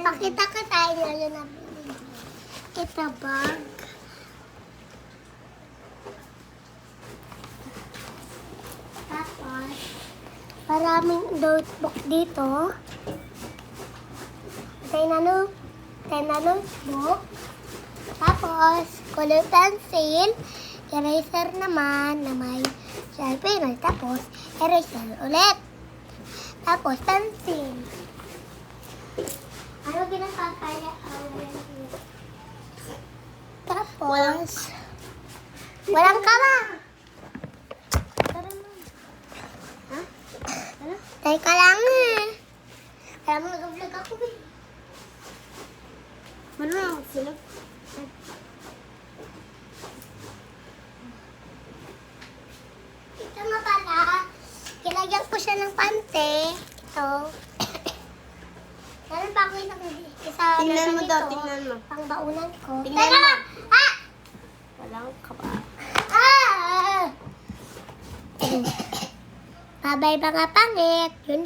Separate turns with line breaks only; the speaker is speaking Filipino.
Pakita ka tayo nila na nabili. Ito bag. Tapos, maraming notebook dito. Tayo na notebook. Tapos, color pencil. Eraser naman na may sharpener. Tapos, eraser ulit. Tapos, pencil. Ano ginasakaya? Tapos, walang kama. Ha? Teka lang eh. Alam mo, nag-vlog ako eh.
Ano na ako sila?
Ito nga pala, kinagyan ko siya ng pante. Ito. Meron pa ako isa
Tingnan mo
ganito,
daw, tingnan mo.
Pangbaunan ko.
Tingnan
Teka
mo.
lang! Ah!
Walang kaba.
Ah! Babay mga pangit. Yun